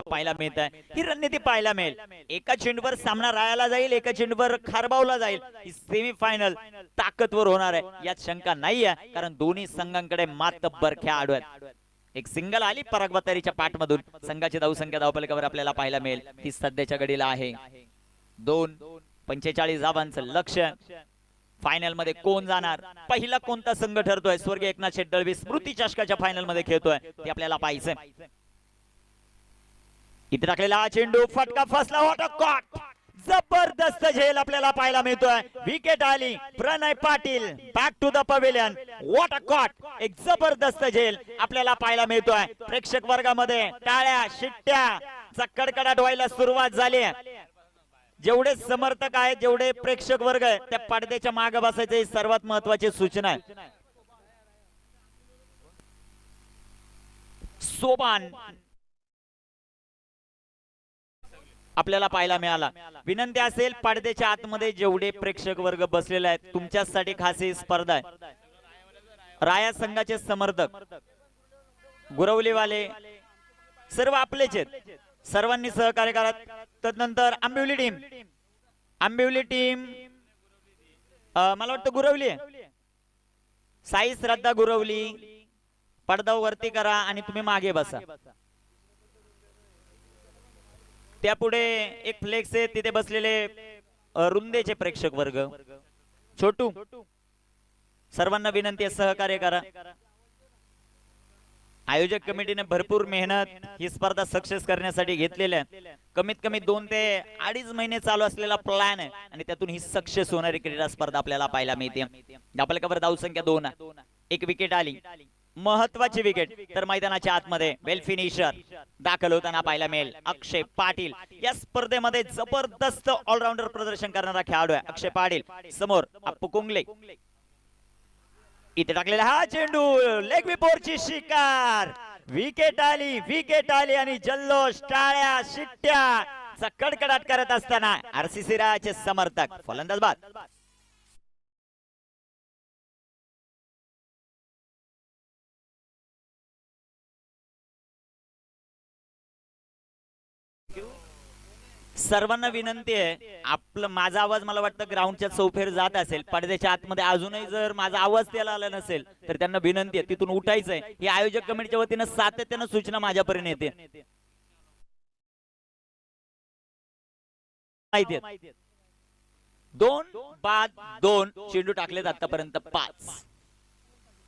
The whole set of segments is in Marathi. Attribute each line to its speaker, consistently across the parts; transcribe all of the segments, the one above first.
Speaker 1: पाहायला मिळत आहे, ही रणनीती पाहायला मिळेल. एका चेंडूवर सामना राहायला जाईल, एका चेंडूवर खारबावला जाईल. ही सेमीफायनल ताकदवर होणार आहे यात शंका नाही आहे, कारण दोन्ही संघांकडे मातब्बर खेळाडू आहेत. एक सिंगल आली पराग बतारीच्या पाठमधून. संघाची धावसंख्या धावफलकावर आपल्याला पाहायला मिळेल ती सध्याच्या घडीला आहे 2.45 धावांचं लक्ष्य. फायनल मध्ये कोण जाणार, पहिला कोणता संघ ठरतोय, स्वर्गीय एकनाथ शेट दळवी स्मृती चषकाच्या फायनल मध्ये खेळतोय ते आपल्याला पाहायचंय. इथे टाकलेला हा चेंडू फटका फसला, व्हॉट अ कॉट, जबरदस्त झेल आपल्याला पाहायला मिळतोय. विकेट आली, Pranay Patil back to the pavilion, what a caught, एक जबरदस्त झेल आपल्याला पाहायला मिळतोय. प्रेक्षक वर्गामध्ये टाळ्या शिट्ट्या कडकडाट व्हायला सुरुवात झाली. जेवढे समर्थक आहेत, जेवढे प्रेक्षक वर्ग आहे, त्या पडद्याच्या मागे बसायची सर्वात महत्वाची सूचना आहे. सोपान आपल्याला पाहायला मिळाला. विनंती असेल पडद्याच्या आतमध्ये जेवढे प्रेक्षक वर्ग बसलेले आहेत तुमच्यासाठी खास ही स्पर्धा आहे. राया संघाचे समर्थक, गुरवलीवाले सर्व आपलेच आहेत, सर्वांनी सहकार्य करा. तदनंतर आंबिवली टीम मला वाटतं गुरवली आहे, साई श्रद्धा गुरवली, पडदा वरती करा आणि तुम्ही मागे बसा. त्यापुढे एक फ्लेक्स आहे, तिथे बसलेले रुंदेचे प्रेक्षक वर्ग, छोटू, सर्वांना विनंती आहे सहकार्य करा. आयोजक कमिटीने भरपूर मेहनत ही स्पर्धा सक्सेस करण्यासाठी घेतलेली आहे. कमीत कमी 2 ते 2.5 महिने चालू असलेला प्लॅन आहे आणि त्यातून ही सक्सेस होणारी क्रीडा स्पर्धा आपल्याला पाहायला मिळते. धावफलकावर धावसंख्या 2, एक विकेट आली, महत्वाची विकेट. तर मैदानाच्या आतमध्ये वेल फिनिशर दाखल होताना पाहायला मिळेल अक्षय पाटील. या स्पर्धेमध्ये जबरदस्त ऑलराऊंडर प्रदर्शन करणारा खेळाडू आहे अक्षय पाटील. समोर अप्पू कुंगले, इथे टाकलेला हा चेंडू लेग बिफोरची शिकार, विकेट आली आणि जल्लोष टाळ्या शिट्ट्या कडकडाट करत असताना आरसीसी रायाचे समर्थक. फलंदाज बाद. सर्वांना विनंती आहे, आपलं माझा आवाज मला वाटतं ग्राउंडच्या चौफेर जात असेल, पडद्याच्या आतमध्ये अजूनही जर माझा आवाज त्याला आला नसेल तर त्यांना विनंती आहे तिथून उठायचंय. ही आयोजक कमिटीच्या वतीनं सातत्यानं सूचना माझ्यापर्यंत येते. 2 बाद 2 चेंडू टाकलेत आतापर्यंत 5.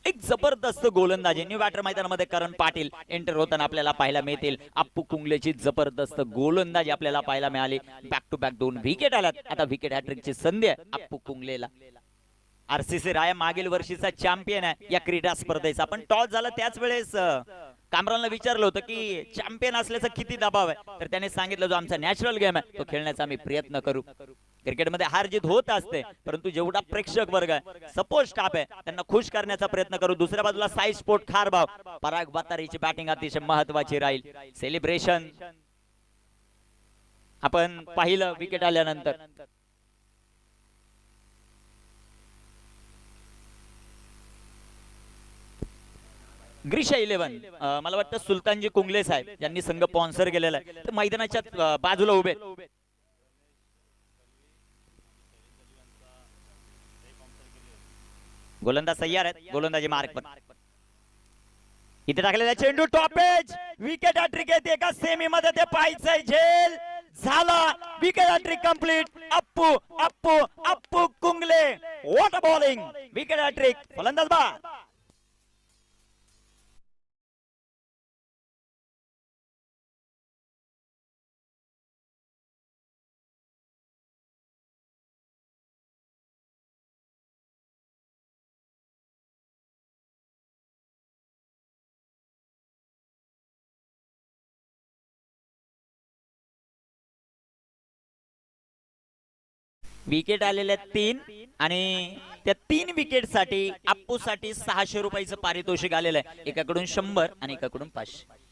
Speaker 1: एक जबरदस्त गोलंदाजी न्यू बॅटर मैदानामध्ये करण पाटील एंटर होताना आपल्याला पाहायला मिळतील. अप्पू कुंगलेची जबरदस्त गोलंदाजी आपल्याला पाहायला मिळाली. बॅक टू बॅक 2 विकेट आल्यात. आता विकेट हॅट्रिकची संधी आहे अप्पू कुंगलेला. आरसीसी राया मागील वर्षीचा चॅम्पियन आहे या क्रीडा स्पर्धेचा. पण टॉस झाला त्याच वेळेस कामरानला विचारलं होतं की चॅम्पियन असल्याचा किती दबाव आहे, तर त्याने सांगितलं जो आमचा नॅचरल गेम आहे तो खेळण्याचा आम्ही प्रयत्न करू. क्रिकेटमध्ये हार जीत होत असते, परंतु जेवढा प्रेक्षक वर्ग आहे, सपोर्ट स्टाफ आहे, त्यांना खुश करण्याचा प्रयत्न करू. दुसऱ्या बाजूला साई स्पोर्ट खारबाव, पराग बातारीची बॅटिंग अतिशय महत्वाची राहील. सेलिब्रेशन आपण पाहिलं विकेट आल्यानंतर. ग्रीशा 11 मला वाटतं सुलतानजी कुंगले साहेब यांनी संघ स्पॉन्सर केलेला आहे, तर मैदानाच्या बाजूला उभे. गोलंदाज तयार आहेत, गोलंदाजी मार्क पण. इथे टाकलेला चेंडू टॉप एज, विकेट हॅट्रिक येते का सेमी मध्ये ते पाहायचंय. झेल झाला, wicket hattrick complete. Appu Appu Appu Kungle, what a bowling, wicket hattrick. फलंदाज बाद. विकेट आलेल्या 3 आणि त्या 3 विकेट साठी अप्पू साठी 600 रुपयाचं पारितोषिक आलेलं आहे. एकाकडून 100 आणि एकाकडून 500.